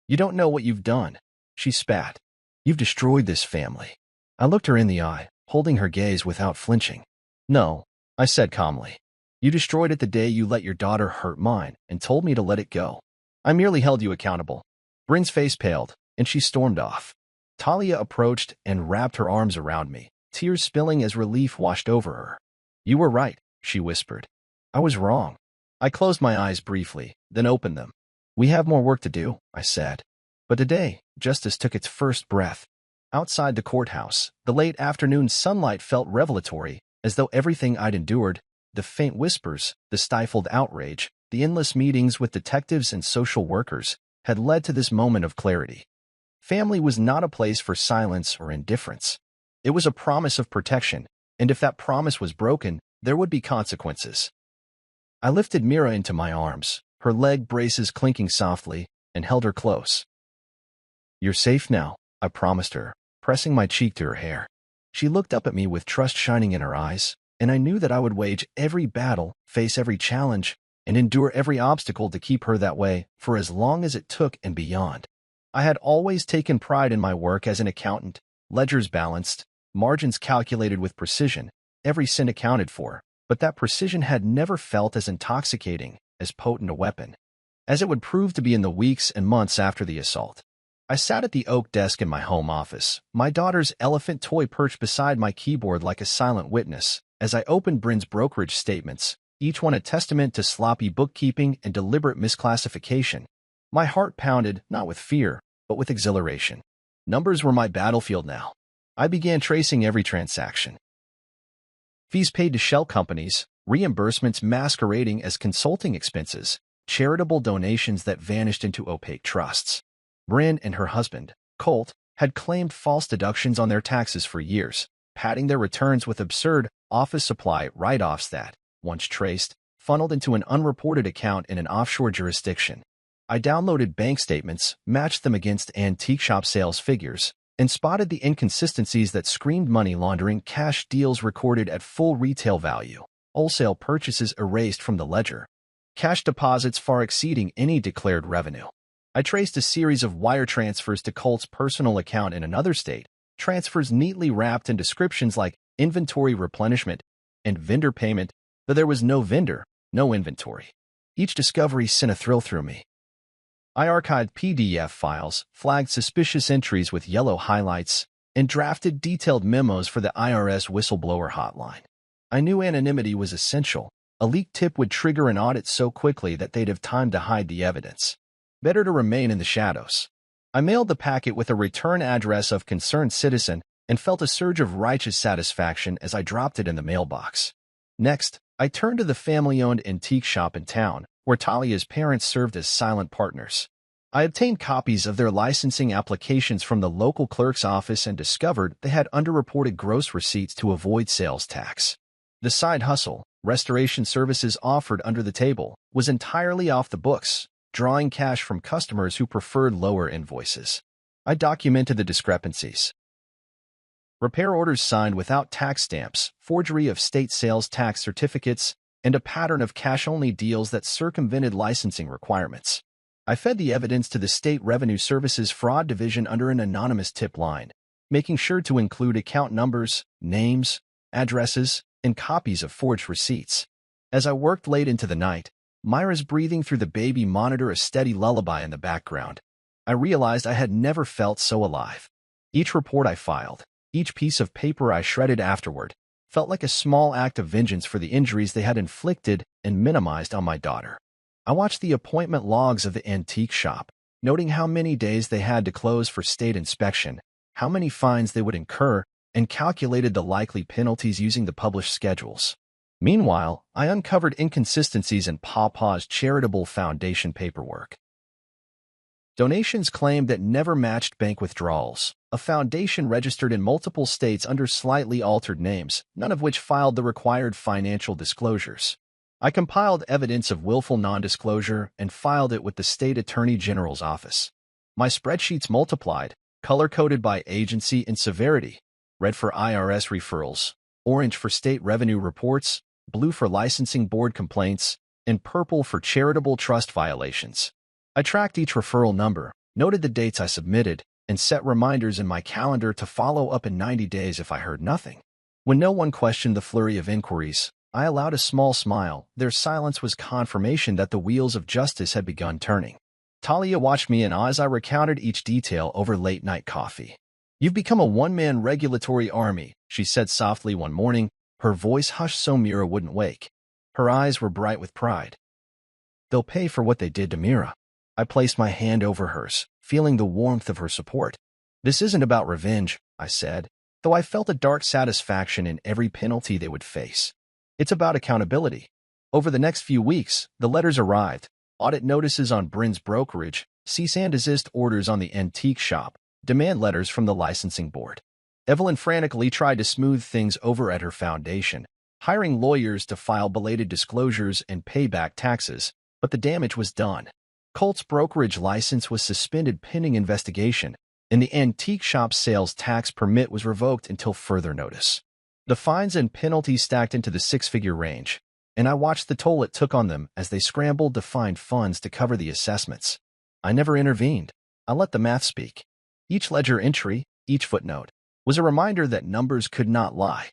S1: "You don't know what you've done," she spat. "You've destroyed this family." I looked her in the eye, holding her gaze without flinching. "No," I said calmly. "You destroyed it the day you let your daughter hurt mine and told me to let it go. I merely held you accountable." Bryn's face paled, and she stormed off. Talia approached and wrapped her arms around me, tears spilling as relief washed over her. "You were right," she whispered. "I was wrong." I closed my eyes briefly, then opened them. "We have more work to do," I said. But today, justice took its first breath. Outside the courthouse, the late afternoon sunlight felt revelatory, as though everything I'd endured, the faint whispers, the stifled outrage, the endless meetings with detectives and social workers, had led to this moment of clarity. Family was not a place for silence or indifference. It was a promise of protection, and if that promise was broken, there would be consequences. I lifted Mira into my arms, her leg braces clinking softly, and held her close. "You're safe now," I promised her, pressing my cheek to her hair. She looked up at me with trust shining in her eyes, and I knew that I would wage every battle, face every challenge, and endure every obstacle to keep her that way for as long as it took and beyond. I had always taken pride in my work as an accountant, ledgers balanced, margins calculated with precision, every cent accounted for, but that precision had never felt as intoxicating, as potent a weapon, as it would prove to be in the weeks and months after the assault. I sat at the oak desk in my home office, my daughter's elephant toy perched beside my keyboard like a silent witness, as I opened Bryn's brokerage statements, each one a testament to sloppy bookkeeping and deliberate misclassification. My heart pounded, not with fear, but with exhilaration. Numbers were my battlefield now. I began tracing every transaction. Fees paid to shell companies, reimbursements masquerading as consulting expenses, charitable donations that vanished into opaque trusts. Bryn and her husband, Colt, had claimed false deductions on their taxes for years, padding their returns with absurd office supply write-offs that, once traced, funneled into an unreported account in an offshore jurisdiction. I downloaded bank statements, matched them against antique shop sales figures, and spotted the inconsistencies that screamed money laundering: cash deals recorded at full retail value, wholesale purchases erased from the ledger, cash deposits far exceeding any declared revenue. I traced a series of wire transfers to Colt's personal account in another state, transfers neatly wrapped in descriptions like inventory replenishment and vendor payment, though there was no vendor, no inventory. Each discovery sent a thrill through me. I archived PDF files, flagged suspicious entries with yellow highlights, and drafted detailed memos for the IRS whistleblower hotline. I knew anonymity was essential. A leaked tip would trigger an audit so quickly that they'd have time to hide the evidence. Better to remain in the shadows. I mailed the packet with a return address of concerned citizen and felt a surge of righteous satisfaction as I dropped it in the mailbox. Next, I turned to the family-owned antique shop in town, where Talia's parents served as silent partners. I obtained copies of their licensing applications from the local clerk's office and discovered they had underreported gross receipts to avoid sales tax. The side hustle, restoration services offered under the table, was entirely off the books, drawing cash from customers who preferred lower invoices. I documented the discrepancies. Repair orders signed without tax stamps, forgery of state sales tax certificates, and a pattern of cash-only deals that circumvented licensing requirements. I fed the evidence to the State Revenue Service's Fraud Division under an anonymous tip line, making sure to include account numbers, names, addresses, and copies of forged receipts. As I worked late into the night, Myra's breathing through the baby monitor a steady lullaby in the background. I realized I had never felt so alive. Each report I filed, each piece of paper I shredded afterward, felt like a small act of vengeance for the injuries they had inflicted and minimized on my daughter. I watched the appointment logs of the antique shop, noting how many days they had to close for state inspection, how many fines they would incur, and calculated the likely penalties using the published schedules. Meanwhile, I uncovered inconsistencies in Pawpaw's charitable foundation paperwork. Donations claimed that never matched bank withdrawals, a foundation registered in multiple states under slightly altered names, none of which filed the required financial disclosures. I compiled evidence of willful non-disclosure and filed it with the State Attorney General's office. My spreadsheets multiplied, color-coded by agency and severity: red for IRS referrals, orange for state revenue reports, blue for licensing board complaints, and purple for charitable trust violations. I tracked each referral number, noted the dates I submitted, and set reminders in my calendar to follow up in 90 days if I heard nothing. When no one questioned the flurry of inquiries, I allowed a small smile. Their silence was confirmation that the wheels of justice had begun turning. Talia watched me in awe as I recounted each detail over late-night coffee. "You've become a one-man regulatory army," she said softly one morning, her voice hushed so Mira wouldn't wake. Her eyes were bright with pride. "They'll pay for what they did to Mira." I placed my hand over hers, feeling the warmth of her support. "This isn't about revenge," I said, though I felt a dark satisfaction in every penalty they would face. "It's about accountability." Over the next few weeks, the letters arrived: audit notices on Brin's brokerage, cease and desist orders on the antique shop, demand letters from the licensing board. Evelyn frantically tried to smooth things over at her foundation, hiring lawyers to file belated disclosures and pay back taxes, but the damage was done. Colt's brokerage license was suspended pending investigation, and the antique shop's sales tax permit was revoked until further notice. The fines and penalties stacked into the six-figure range, and I watched the toll it took on them as they scrambled to find funds to cover the assessments. I never intervened. I let the math speak. Each ledger entry, each footnote, was a reminder that numbers could not lie.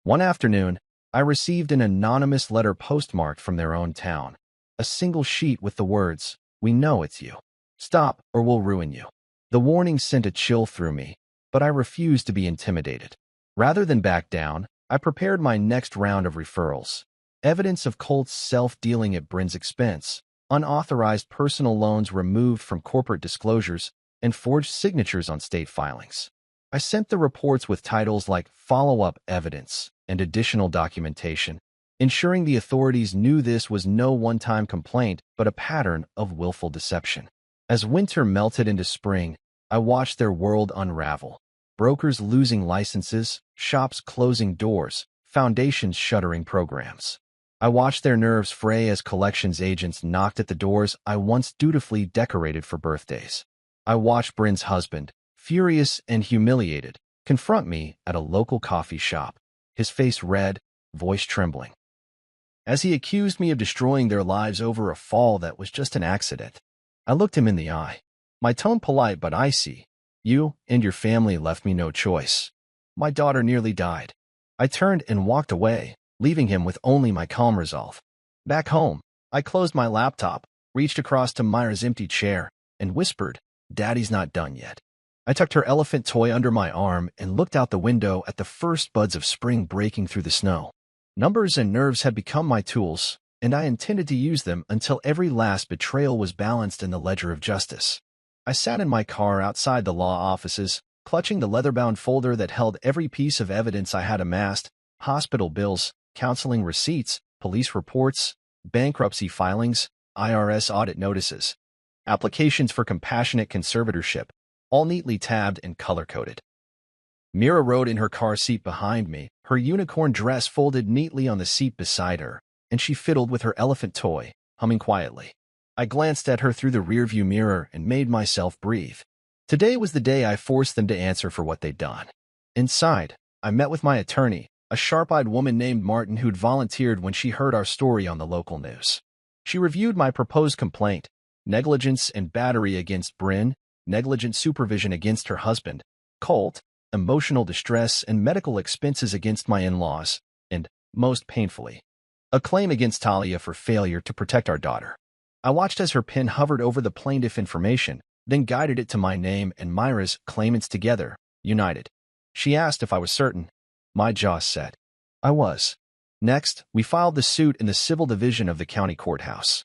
S1: One afternoon, I received an anonymous letter postmarked from their own town. A single sheet with the words, "We know it's you. Stop or we'll ruin you." The warning sent a chill through me, but I refused to be intimidated. Rather than back down, I prepared my next round of referrals. Evidence of Colt's self-dealing at Brin's expense, unauthorized personal loans removed from corporate disclosures, and forged signatures on state filings. I sent the reports with titles like "Follow-up Evidence" and "Additional Documentation," ensuring the authorities knew this was no one-time complaint but a pattern of willful deception. As winter melted into spring, I watched their world unravel. Brokers losing licenses, shops closing doors, foundations shuttering programs. I watched their nerves fray as collections agents knocked at the doors I once dutifully decorated for birthdays. I watched Brin's husband, furious and humiliated, confront me at a local coffee shop, his face red, voice trembling, as he accused me of destroying their lives over a fall that was just an accident. I looked him in the eye, my tone polite but icy. You and your family left me no choice. My daughter nearly died. I turned and walked away, leaving him with only my calm resolve. Back home, I closed my laptop, reached across to Myra's empty chair, and whispered, "Daddy's not done yet." I tucked her elephant toy under my arm and looked out the window at the first buds of spring breaking through the snow. Numbers and nerves had become my tools, and I intended to use them until every last betrayal was balanced in the ledger of justice. I sat in my car outside the law offices, clutching the leather-bound folder that held every piece of evidence I had amassed: hospital bills, counseling receipts, police reports, bankruptcy filings, IRS audit notices, applications for compassionate conservatorship, all neatly tabbed and color-coded. Mira rode in her car seat behind me, her unicorn dress folded neatly on the seat beside her, and she fiddled with her elephant toy, humming quietly. I glanced at her through the rearview mirror and made myself breathe. Today was the day I forced them to answer for what they'd done. Inside, I met with my attorney, a sharp-eyed woman named Martin who'd volunteered when she heard our story on the local news. She reviewed my proposed complaint: negligence and battery against Bryn, negligent supervision against her husband, Colt, emotional distress and medical expenses against my in-laws, and, most painfully, a claim against Talia for failure to protect our daughter. I watched as her pen hovered over the plaintiff information, then guided it to my name and Myra's, claimants together, united. She asked if I was certain. My jaw set. I was. Next, we filed the suit in the civil division of the county courthouse.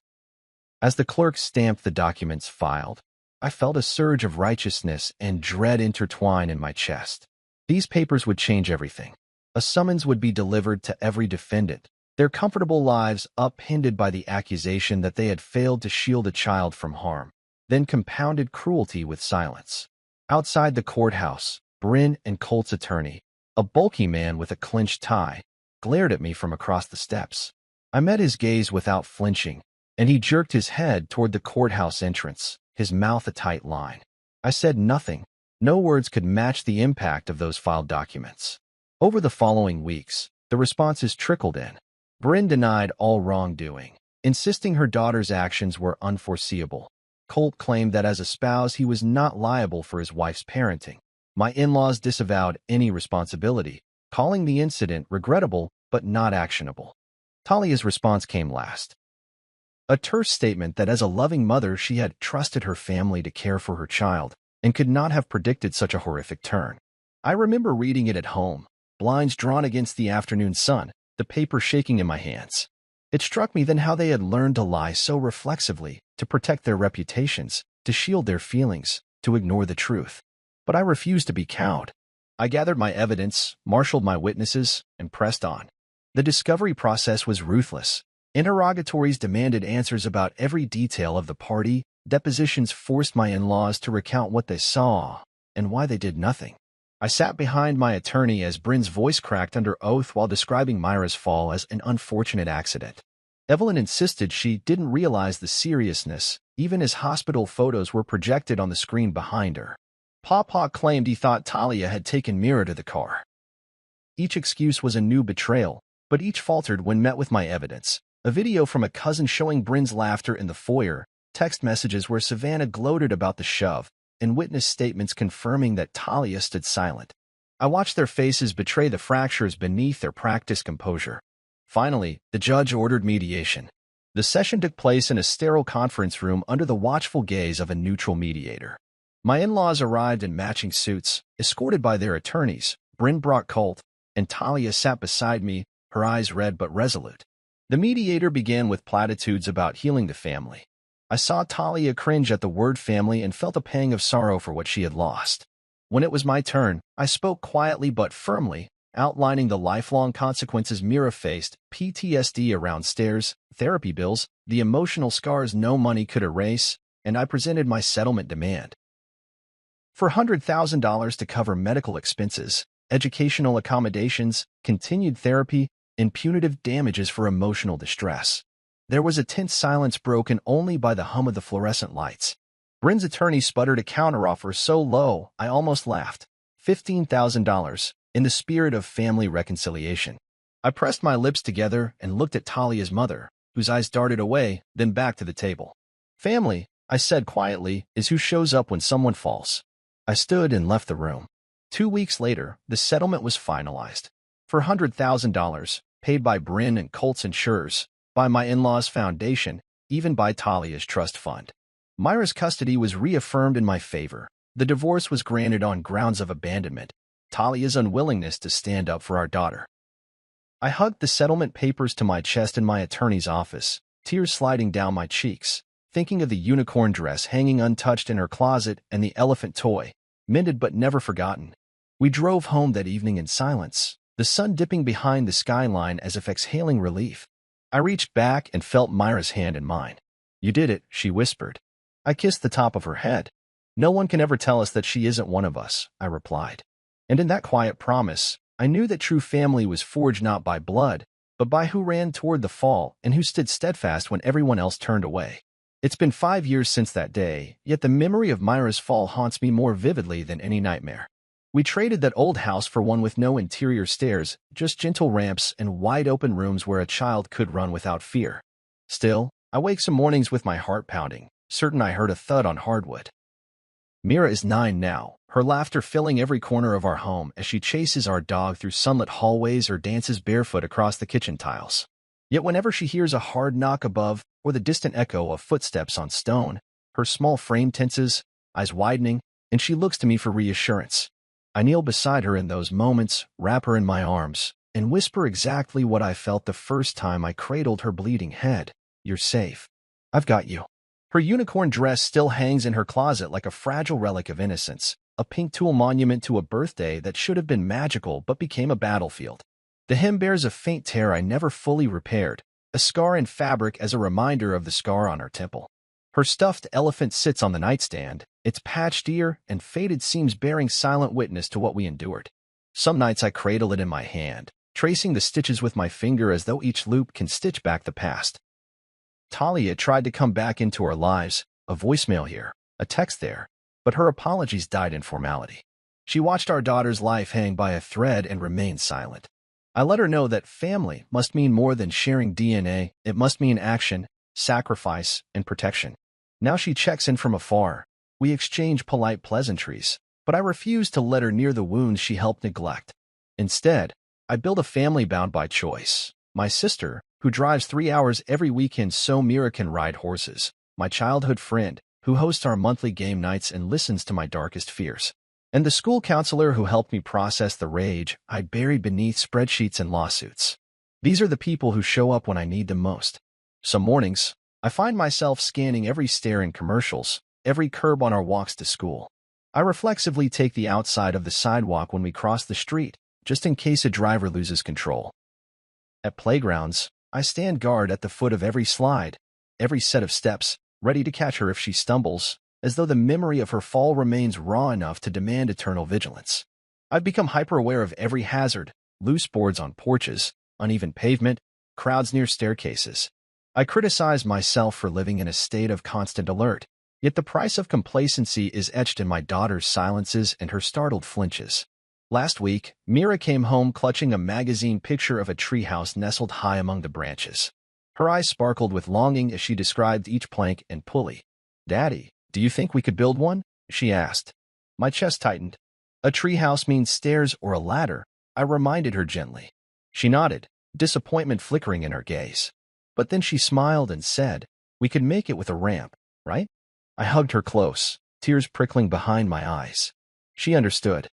S1: As the clerk stamped the documents filed, I felt a surge of righteousness and dread intertwine in my chest. These papers would change everything. A summons would be delivered to every defendant, their comfortable lives upended by the accusation that they had failed to shield a child from harm, then compounded cruelty with silence. Outside the courthouse, Bryn and Colt's attorney, a bulky man with a clenched tie, glared at me from across the steps. I met his gaze without flinching, and he jerked his head toward the courthouse entrance, his mouth a tight line. I said nothing. No words could match the impact of those filed documents. Over the following weeks, the responses trickled in. Bryn denied all wrongdoing, insisting her daughter's actions were unforeseeable. Colt claimed that as a spouse he was not liable for his wife's parenting. My in-laws disavowed any responsibility, calling the incident regrettable but not actionable. Talia's response came last. A terse statement that as a loving mother she had trusted her family to care for her child and could not have predicted such a horrific turn. I remember reading it at home, blinds drawn against the afternoon sun, the paper shaking in my hands. It struck me then how they had learned to lie so reflexively, to protect their reputations, to shield their feelings, to ignore the truth. But I refused to be cowed. I gathered my evidence, marshaled my witnesses, and pressed on. The discovery process was ruthless. Interrogatories demanded answers about every detail of the party. Depositions forced my in-laws to recount what they saw and why they did nothing. I sat behind my attorney as Bryn's voice cracked under oath while describing Myra's fall as an unfortunate accident. Evelyn insisted she didn't realize the seriousness, even as hospital photos were projected on the screen behind her. Pawpaw claimed he thought Talia had taken Mira to the car. Each excuse was a new betrayal, but each faltered when met with my evidence. A video from a cousin showing Bryn's laughter in the foyer, text messages where Savannah gloated about the shove, and witness statements confirming that Talia stood silent. I watched their faces betray the fractures beneath their practiced composure. Finally, the judge ordered mediation. The session took place in a sterile conference room under the watchful gaze of a neutral mediator. My in-laws arrived in matching suits, escorted by their attorneys. Bryn brought Colt, and Talia sat beside me, her eyes red but resolute. The mediator began with platitudes about healing the family. I saw Talia cringe at the word family and felt a pang of sorrow for what she had lost. When it was my turn, I spoke quietly but firmly, outlining the lifelong consequences Mira faced: PTSD around stairs, therapy bills, the emotional scars no money could erase, and I presented my settlement demand for $100,000 to cover medical expenses, educational accommodations, continued therapy, and punitive damages for emotional distress. There was a tense silence broken only by the hum of the fluorescent lights. Bryn's attorney sputtered a counteroffer so low I almost laughed. $15,000, in the spirit of family reconciliation. I pressed my lips together and looked at Talia's mother, whose eyes darted away, then back to the table. Family, I said quietly, is who shows up when someone falls. I stood and left the room. 2 weeks later, the settlement was finalized. For $100,000, paid by Bryn and Colt's insurers, by my in-laws' foundation, even by Talia's trust fund. Myra's custody was reaffirmed in my favor. The divorce was granted on grounds of abandonment, Talia's unwillingness to stand up for our daughter. I hugged the settlement papers to my chest in my attorney's office, tears sliding down my cheeks, thinking of the unicorn dress hanging untouched in her closet and the elephant toy, mended but never forgotten. We drove home that evening in silence, the sun dipping behind the skyline as if exhaling relief. I reached back and felt Myra's hand in mine. "You did it," she whispered. I kissed the top of her head. "No one can ever tell us that she isn't one of us," I replied. And in that quiet promise, I knew that true family was forged not by blood, but by who ran toward the fall and who stood steadfast when everyone else turned away. It's been 5 years since that day, yet the memory of Myra's fall haunts me more vividly than any nightmare. We traded that old house for one with no interior stairs, just gentle ramps and wide-open rooms where a child could run without fear. Still, I wake some mornings with my heart pounding, certain I heard a thud on hardwood. Mira is 9 now, her laughter filling every corner of our home as she chases our dog through sunlit hallways or dances barefoot across the kitchen tiles. Yet whenever she hears a hard knock above or the distant echo of footsteps on stone, her small frame tenses, eyes widening, and she looks to me for reassurance. I kneel beside her in those moments, wrap her in my arms, and whisper exactly what I felt the first time I cradled her bleeding head. "You're safe. I've got you." Her unicorn dress still hangs in her closet like a fragile relic of innocence, a pink tulle monument to a birthday that should have been magical but became a battlefield. The hem bears a faint tear I never fully repaired, a scar in fabric as a reminder of the scar on her temple. Her stuffed elephant sits on the nightstand, its patched ear and faded seams bearing silent witness to what we endured. Some nights I cradle it in my hand, tracing the stitches with my finger as though each loop can stitch back the past. Talia tried to come back into our lives, a voicemail here, a text there, but her apologies died in formality. She watched our daughter's life hang by a thread and remained silent. I let her know that family must mean more than sharing DNA, it must mean action, sacrifice, and protection. Now she checks in from afar. We exchange polite pleasantries, but I refuse to let her near the wounds she helped neglect. Instead, I build a family bound by choice. My sister, who drives 3 hours every weekend so Mira can ride horses. My childhood friend, who hosts our monthly game nights and listens to my darkest fears. And the school counselor who helped me process the rage I buried beneath spreadsheets and lawsuits. These are the people who show up when I need them most. Some mornings, I find myself scanning every stair in commercials, every curb on our walks to school. I reflexively take the outside of the sidewalk when we cross the street, just in case a driver loses control. At playgrounds, I stand guard at the foot of every slide, every set of steps, ready to catch her if she stumbles, as though the memory of her fall remains raw enough to demand eternal vigilance. I've become hyper-aware of every hazard, loose boards on porches, uneven pavement, crowds near staircases. I criticize myself for living in a state of constant alert, yet the price of complacency is etched in my daughter's silences and her startled flinches. Last week, Mira came home clutching a magazine picture of a treehouse nestled high among the branches. Her eyes sparkled with longing as she described each plank and pulley. "Daddy, do you think we could build one?" she asked. My chest tightened. "A treehouse means stairs or a ladder," I reminded her gently. She nodded, disappointment flickering in her gaze. But then she smiled and said, "We could make it with a ramp, right?" I hugged her close, tears prickling behind my eyes. She understood.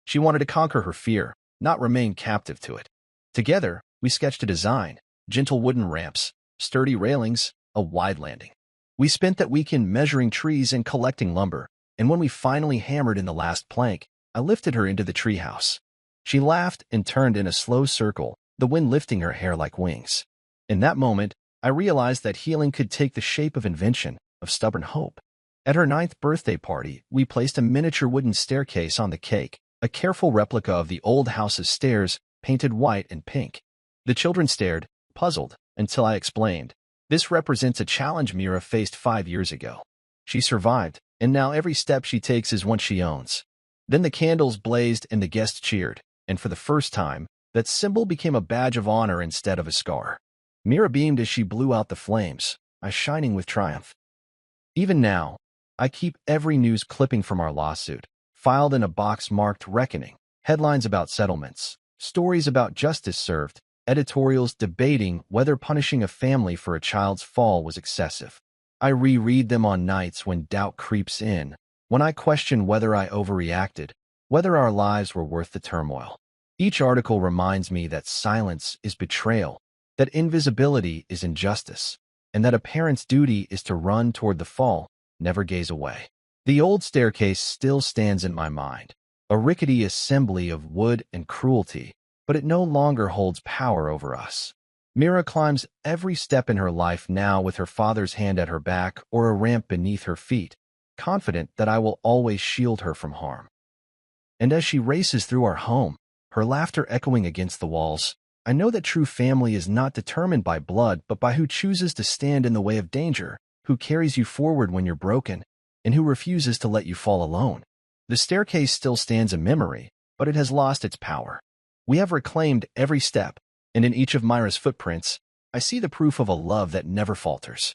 S1: She wanted to conquer her fear, not remain captive to it. Together, we sketched a design, gentle wooden ramps, sturdy railings, a wide landing. We spent that weekend measuring trees and collecting lumber, and when we finally hammered in the last plank, I lifted her into the treehouse. She laughed and turned in a slow circle, the wind lifting her hair like wings. In that moment, I realized that healing could take the shape of invention, of stubborn hope. At her 9th birthday party, we placed a miniature wooden staircase on the cake, a careful replica of the old house's stairs, painted white and pink. The children stared, puzzled, until I explained. This represents a challenge Mira faced 5 years ago. She survived, and now every step she takes is one she owns. Then the candles blazed and the guests cheered, and for the first time, that symbol became a badge of honor instead of a scar. Mira beamed as she blew out the flames, eyes shining with triumph. Even now, I keep every news clipping from our lawsuit, filed in a box marked Reckoning, headlines about settlements, stories about justice served, editorials debating whether punishing a family for a child's fall was excessive. I reread them on nights when doubt creeps in, when I question whether I overreacted, whether our lives were worth the turmoil. Each article reminds me that silence is betrayal, that invisibility is injustice, and that a parent's duty is to run toward the fall, never gaze away. The old staircase still stands in my mind, a rickety assembly of wood and cruelty, but it no longer holds power over us. Mira climbs every step in her life now with her father's hand at her back or a ramp beneath her feet, confident that I will always shield her from harm. And as she races through our home, her laughter echoing against the walls, I know that true family is not determined by blood, but by who chooses to stand in the way of danger, who carries you forward when you're broken, and who refuses to let you fall alone. The staircase still stands a memory, but it has lost its power. We have reclaimed every step, and in each of Myra's footprints, I see the proof of a love that never falters.